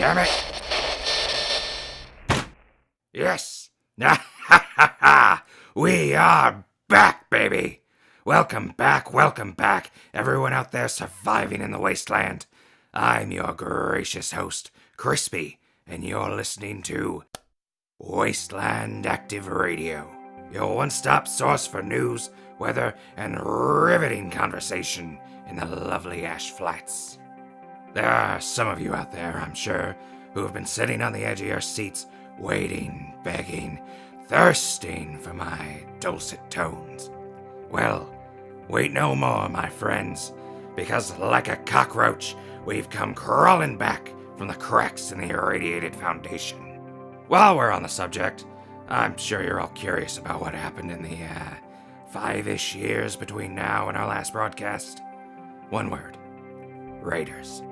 damn it! Yes! Ha ha ha! We are back, baby! Welcome back, everyone out there surviving in the Wasteland. I'm your gracious host, Crispy, and you're listening to Wasteland Active Radio, your one-stop source for news, weather, and riveting conversation in the lovely Ash Flats. There are some of you out there, I'm sure, who have been sitting on the edge of your seats, waiting, begging, thirsting for my dulcet tones. Well, wait no more, my friends, because like a cockroach, we've come crawling back from the cracks in the irradiated foundation. While we're on the subject, I'm sure you're all curious about what happened in the 5-ish years between now and our last broadcast. One word: raiders.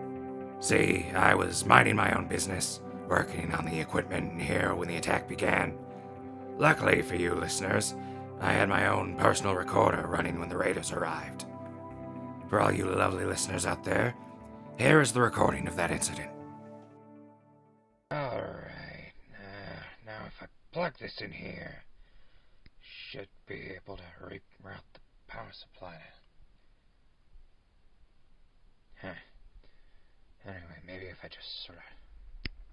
See, I was minding my own business, working on the equipment here when the attack began. Luckily for you listeners, I had my own personal recorder running when the raiders arrived. For all you lovely listeners out there, here is the recording of that incident. Alright, now if I plug this in here, should be able to reroute the power supply. Anyway, maybe if I just sort of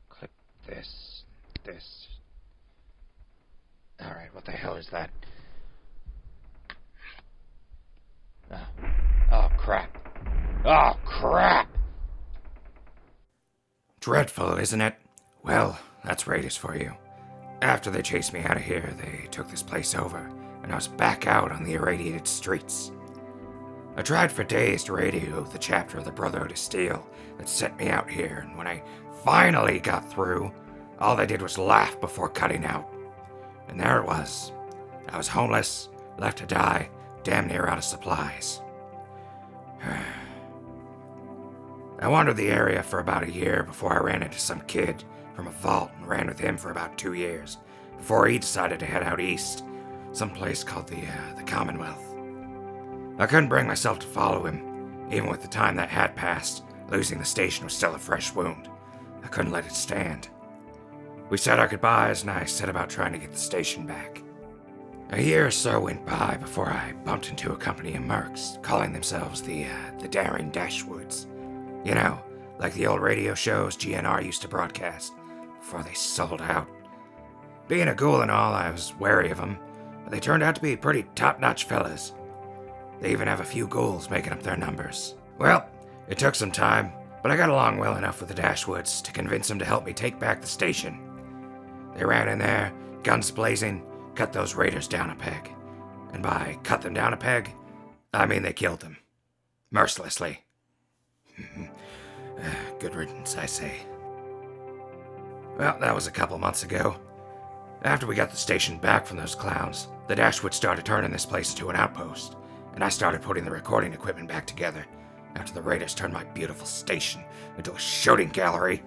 clip this. Alright, what the hell is that? Oh, crap. Oh, crap! Dreadful, isn't it? Well, that's raiders for you. After they chased me out of here, they took this place over, and I was back out on the irradiated streets. I tried for days to radio the chapter of the Brotherhood of Steel that sent me out here, and when I finally got through, all they did was laugh before cutting out. And there it was. I was homeless, left to die, damn near out of supplies. I wandered the area for about a year before I ran into some kid from a vault and ran with him for about 2 years, before he decided to head out east, someplace called the Commonwealth. I couldn't bring myself to follow him. Even with the time that had passed, losing the station was still a fresh wound. I couldn't let it stand. We said our goodbyes, and I set about trying to get the station back. A year or so went by before I bumped into a company of mercs, calling themselves the Daring Dashwoods. You know, like the old radio shows GNR used to broadcast, before they sold out. Being a ghoul and all, I was wary of them, but they turned out to be pretty top-notch fellas. They even have a few ghouls making up their numbers. Well, it took some time, but I got along well enough with the Dashwoods to convince them to help me take back the station. They ran in there, guns blazing, cut those raiders down a peg. And by cut them down a peg, I mean they killed them. Mercilessly. Good riddance, I say. Well, that was a couple months ago. After we got the station back from those clowns, the Dashwoods started turning this place into an outpost, and I started putting the recording equipment back together after the raiders turned my beautiful station into a shooting gallery.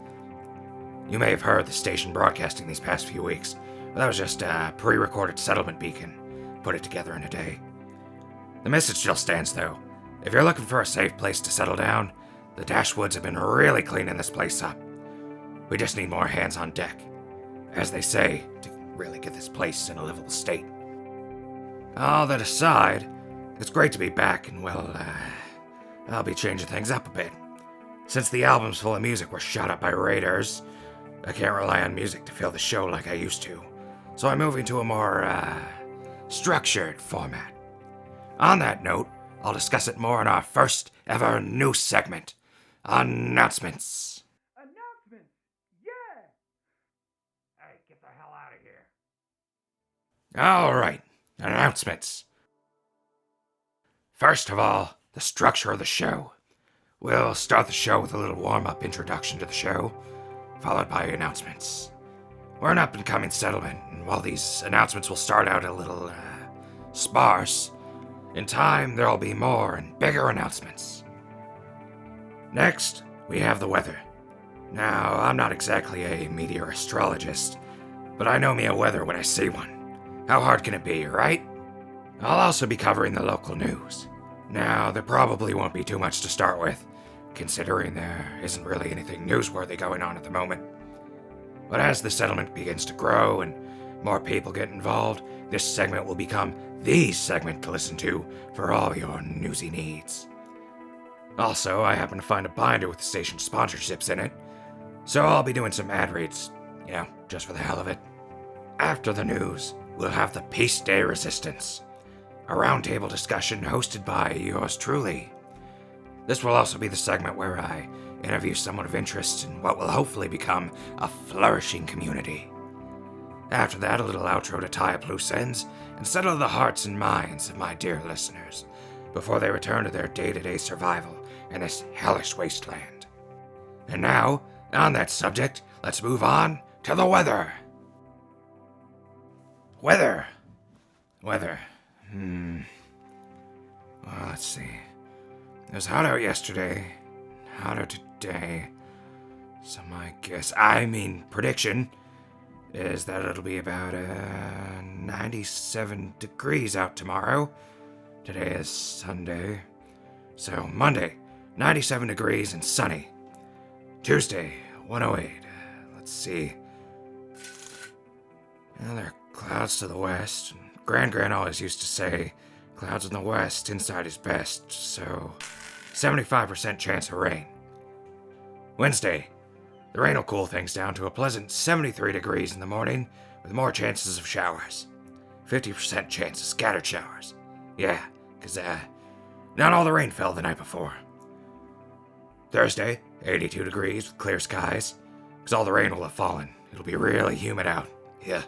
You may have heard the station broadcasting these past few weeks, but that was just a pre-recorded settlement beacon. Put it together in a day. The message still stands, though. If you're looking for a safe place to settle down, the Dashwoods have been really cleaning this place up. We just need more hands on deck, as they say, to really get this place in a livable state. All that aside, it's great to be back, and well, I'll be changing things up a bit. Since the albums full of music were shot up by raiders, I can't rely on music to fill the show like I used to, so I'm moving to a more, structured format. On that note, I'll discuss it more in our first ever news segment, Announcements. Announcements? Yeah! Hey, get the hell out of here. Alright, announcements. First of all, the structure of the show. We'll start the show with a little warm-up introduction to the show, followed by announcements. We're an up-and-coming settlement, and while these announcements will start out a little, sparse, in time there'll be more and bigger announcements. Next, we have the weather. Now, I'm not exactly a meteorologist, but I know me a weather when I see one. How hard can it be, right? I'll also be covering the local news. Now, there probably won't be too much to start with, considering there isn't really anything newsworthy going on at the moment. But as the settlement begins to grow and more people get involved, this segment will become the segment to listen to for all your newsy needs. Also, I happen to find a binder with the station's sponsorships in it, so I'll be doing some ad reads, just for the hell of it. After the news, we'll have the Peace Day Resistance, a roundtable discussion hosted by yours truly. This will also be the segment where I interview someone of interest in what will hopefully become a flourishing community. After that, a little outro to tie up loose ends and settle the hearts and minds of my dear listeners before they return to their day-to-day survival in this hellish wasteland. And now, on that subject, let's move on to the weather. Weather. Well, let's see. It was hot out yesterday, hotter today. So my prediction is that it'll be about 97 degrees out tomorrow. Today is Sunday. So Monday, 97 degrees and sunny. Tuesday, 108. Let's see. Well, there are clouds to the west. Gran always used to say, clouds in the west, inside is best, so 75% chance of rain. Wednesday, the rain will cool things down to a pleasant 73 degrees in the morning with more chances of showers. 50% chance of scattered showers. Yeah, because not all the rain fell the night before. Thursday, 82 degrees with clear skies, because all the rain will have fallen. It'll be really humid out. Yeah.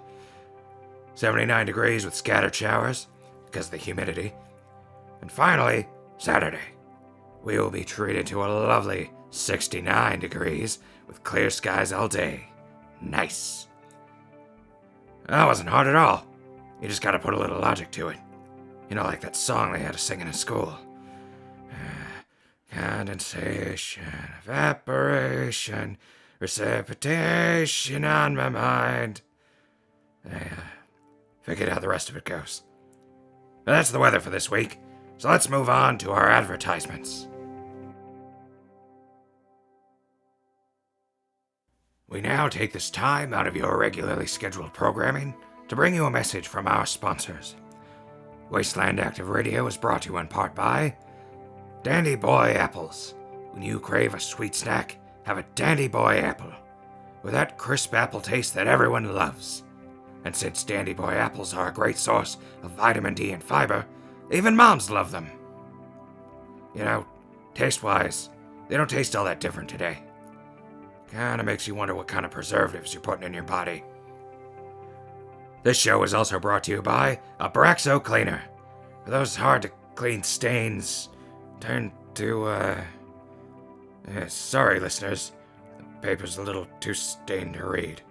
79 degrees with scattered showers, because of the humidity. And finally, Saturday, we will be treated to a lovely 69 degrees with clear skies all day. Nice. That wasn't hard at all. You just gotta put a little logic to it. Like that song they had to sing in school. Condensation, evaporation, precipitation on my mind. I figured how the rest of it goes. But that's the weather for this week, so let's move on to our advertisements. We now take this time out of your regularly scheduled programming to bring you a message from our sponsors. Wasteland Active Radio is brought to you in part by Dandy Boy Apples. When you crave a sweet snack, have a Dandy Boy apple, with that crisp apple taste that everyone loves. And since Dandy Boy apples are a great source of vitamin D and fiber, even moms love them. Taste-wise, they don't taste all that different today. Kinda makes you wonder what kind of preservatives you're putting in your body. This show is also brought to you by a Braxo Cleaner. For those hard-to-clean stains, turn to, sorry, listeners. The paper's a little too stained to read.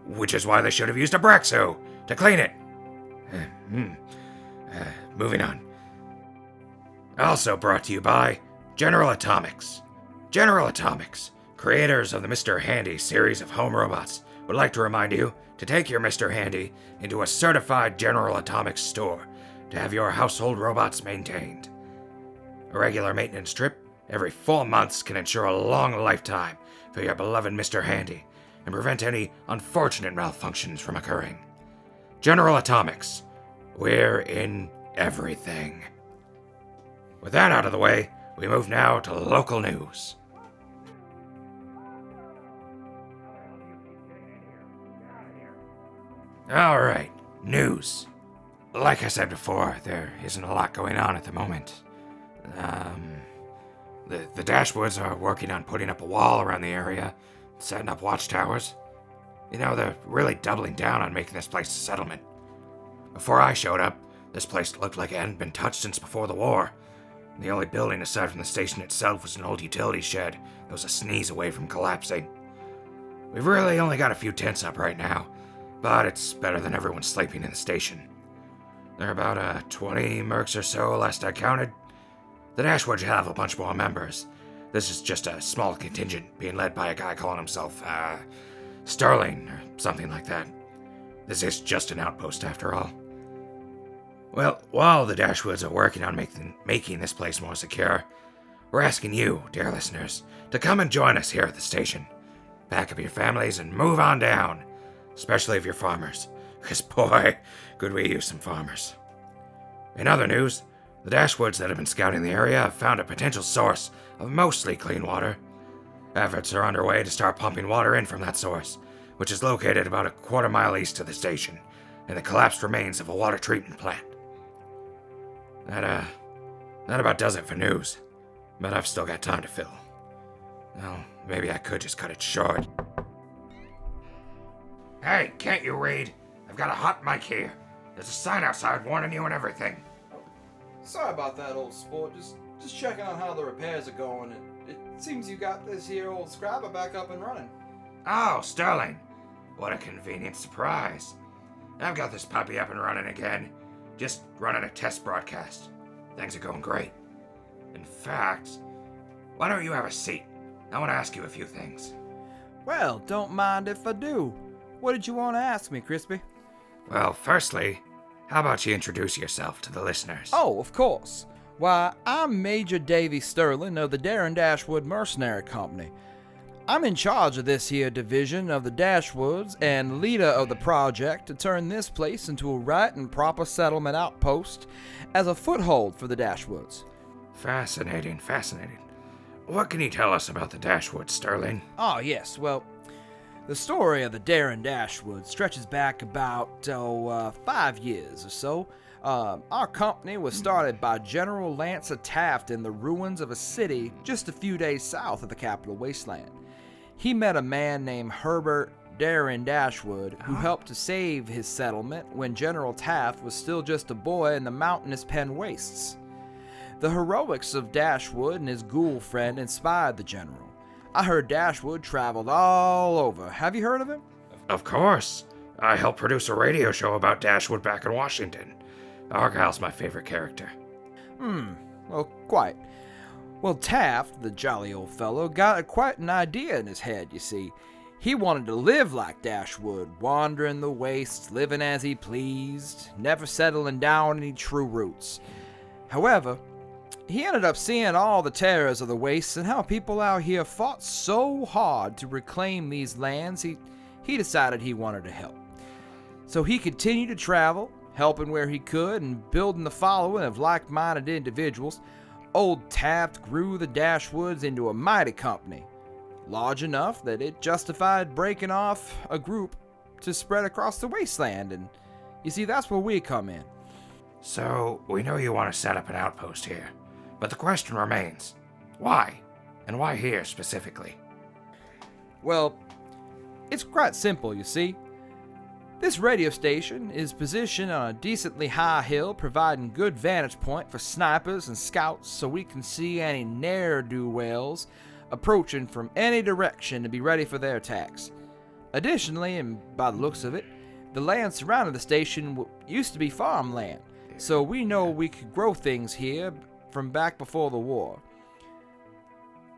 Which is why they should have used a Braxo to clean it. Moving on. Also brought to you by General Atomics. General Atomics, creators of the Mr. Handy series of home robots, would like to remind you to take your Mr. Handy into a certified General Atomics store to have your household robots maintained. A regular maintenance trip every 4 months can ensure a long lifetime for your beloved Mr. Handy and prevent any unfortunate malfunctions from occurring. General Atomics, we're in everything. With that out of the way, we move now to local news. Alright, news. Like I said before, there isn't a lot going on at the moment. The Dashwoods are working on putting up a wall around the area, setting up watchtowers. They're really doubling down on making this place a settlement. Before I showed up, this place looked like it hadn't been touched since before the war. The only building aside from the station itself was an old utility shed that was a sneeze away from collapsing. We've really only got a few tents up right now, but it's better than everyone sleeping in the station. There are about 20 mercs or so last I counted. The Dashwoods have a bunch more members. This is just a small contingent being led by a guy calling himself, Sterling or something like that. This is just an outpost after all. Well, while the Dashwoods are working on making this place more secure, we're asking you, dear listeners, to come and join us here at the station. Pack up your families and move on down, especially if you're farmers, because boy, could we use some farmers. In other news, the Dashwoods that have been scouting the area have found a potential source of mostly clean water. Efforts are underway to start pumping water in from that source, which is located about a quarter-mile east of the station, in the collapsed remains of a water treatment plant. That about does it for news, but I've still got time to fill. Well, maybe I could just cut it short. Hey, can't you read? I've got a hot mic here. There's a sign outside warning you and everything. Sorry about that, old sport. Just checking on how the repairs are going. It seems you got this here old scrapper back up and running. Oh, Sterling. What a convenient surprise. I've got this puppy up and running again. Just running a test broadcast. Things are going great. In fact, why don't you have a seat? I want to ask you a few things. Well, don't mind if I do. What did you want to ask me, Crispy? Well, firstly, how about you introduce yourself to the listeners? Oh, of course. Why, I'm Major Davy Sterling of the Darren Dashwood Mercenary Company. I'm in charge of this here division of the Dashwoods and leader of the project to turn this place into a right and proper settlement outpost as a foothold for the Dashwoods. Fascinating. What can you tell us about the Dashwoods, Sterling? Oh, yes, well, the story of the Darren Dashwood stretches back about 5 years or so. Our company was started by General Lancer Taft in the ruins of a city just a few days south of the capital Wasteland. He met a man named Herbert Darren Dashwood who helped to save his settlement when General Taft was still just a boy in the mountainous Penn Wastes. The heroics of Dashwood and his ghoul friend inspired the general. I heard Dashwood traveled all over. Have you heard of him? Of course. I helped produce a radio show about Dashwood back in Washington. Argyle's my favorite character. Well, quite. Well, Taft, the jolly old fellow, got quite an idea in his head, you see. He wanted to live like Dashwood, wandering the wastes, living as he pleased, never settling down any true roots. However, he ended up seeing all the terrors of the wastes and how people out here fought so hard to reclaim these lands, he decided he wanted to help. So he continued to travel, helping where he could and building the following of like-minded individuals. Old Taft grew the Dashwoods into a mighty company, large enough that it justified breaking off a group to spread across the wasteland, and you see, that's where we come in. So, we know you want to set up an outpost here, but the question remains, why? And why here specifically? Well, it's quite simple, you see. This radio station is positioned on a decently high hill, providing good vantage point for snipers and scouts so we can see any ne'er-do-wells approaching from any direction to be ready for their attacks. Additionally, and by the looks of it, the land surrounding the station used to be farmland, so we know we could grow things here from back before the war.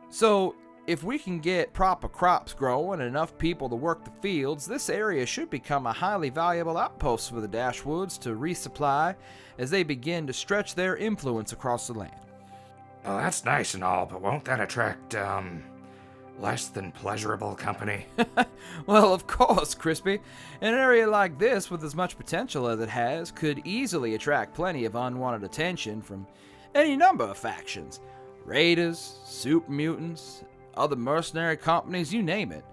So, if we can get proper crops growing and enough people to work the fields, this area should become a highly valuable outpost for the Dashwoods to resupply as they begin to stretch their influence across the land. Well, that's nice and all, but won't that attract, less than pleasurable company? Well, of course, Crispy. An area like this, with as much potential as it has, could easily attract plenty of unwanted attention from any number of factions. Raiders, super mutants, other mercenary companies, you name it.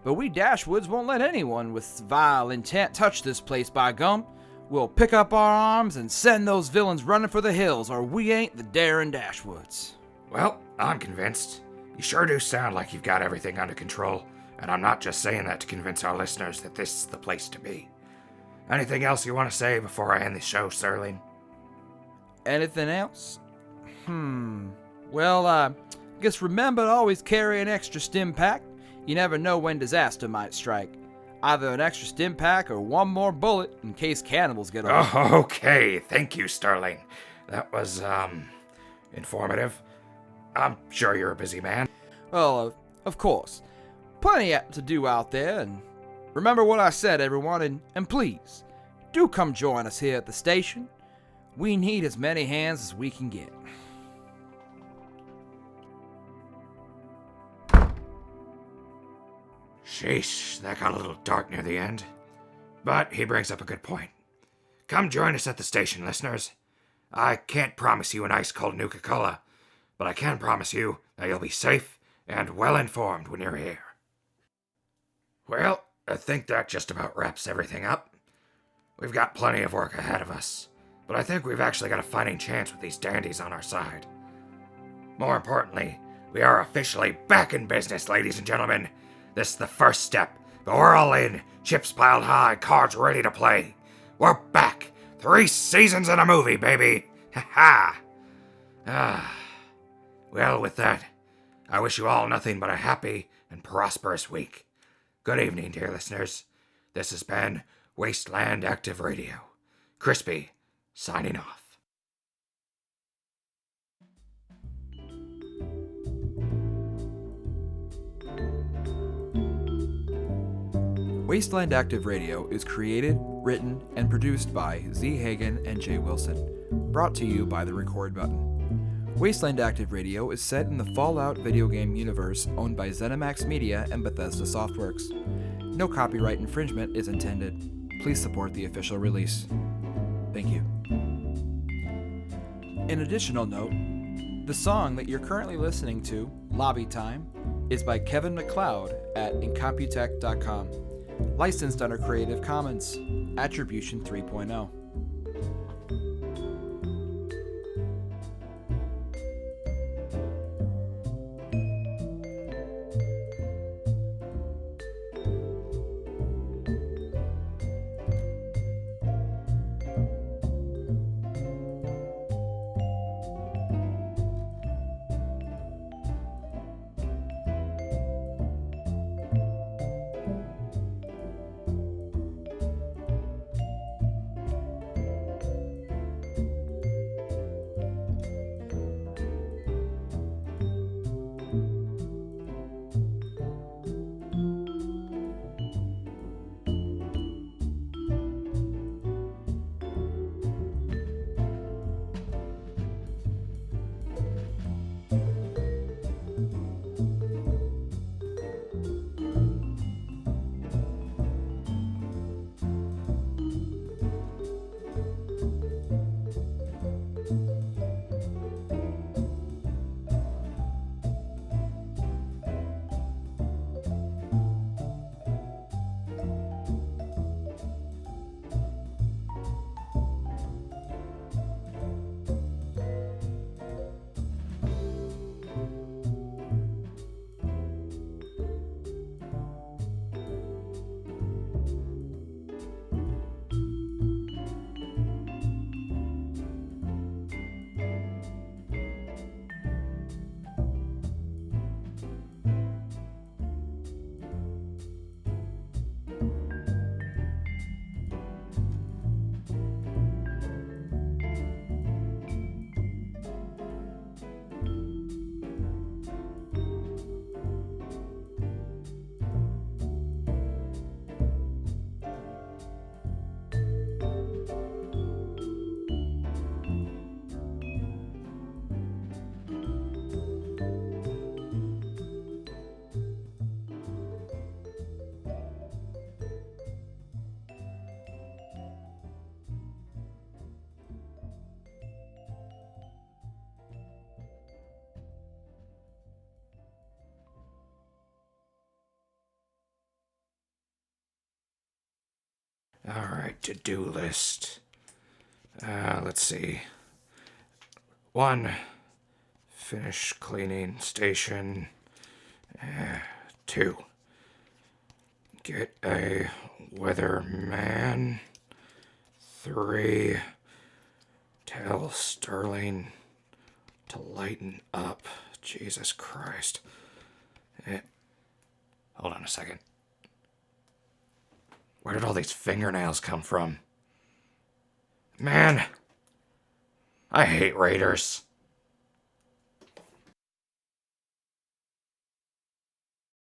But we Dashwoods won't let anyone with vile intent touch this place, by gum. We'll pick up our arms and send those villains running for the hills, or we ain't the Darren Dashwoods. Well, I'm convinced. You sure do sound like you've got everything under control, and I'm not just saying that to convince our listeners that this is the place to be. Anything else you want to say before I end the show, Sterling? Anything else? Well, I guess remember to always carry an extra stim pack. You never know when disaster might strike. Either an extra stim pack or one more bullet in case cannibals get over. Okay, thank you, Sterling. That was, informative. I'm sure you're a busy man. Well, of course. Plenty to do out there, and remember what I said, everyone, and please, do come join us here at the station. We need as many hands as we can get. Sheesh, that got a little dark near the end. But he brings up a good point. Come join us at the station, listeners. I can't promise you an ice-cold Nuka-Cola, but I can promise you that you'll be safe and well-informed when you're here. Well, I think that just about wraps everything up. We've got plenty of work ahead of us, but I think we've actually got a fighting chance with these dandies on our side. More importantly, we are officially back in business, ladies and gentlemen. This is the first step, but we're all in, chips piled high, cards ready to play. We're back! 3 seasons and a movie, baby! Ha ha! Well, with that, I wish you all nothing but a happy and prosperous week. Good evening, dear listeners. This has been Wasteland Active Radio. Crispy, signing off. Wasteland Active Radio is created, written, and produced by Z. Hagen and Jay Wilson. Brought to you by the Record Button. Wasteland Active Radio is set in the Fallout video game universe owned by ZeniMax Media and Bethesda Softworks. No copyright infringement is intended. Please support the official release. Thank you. An additional note, the song that you're currently listening to, Lobby Time, is by Kevin MacLeod at incomputech.com. Licensed under Creative Commons. Attribution 3.0. Alright, to-do list. Let's see. 1. Finish cleaning station. 2. Get a weatherman. 3. Tell Sterling to lighten up. Jesus Christ. Hold on a second. Where did all these fingernails come from? Man, I hate raiders.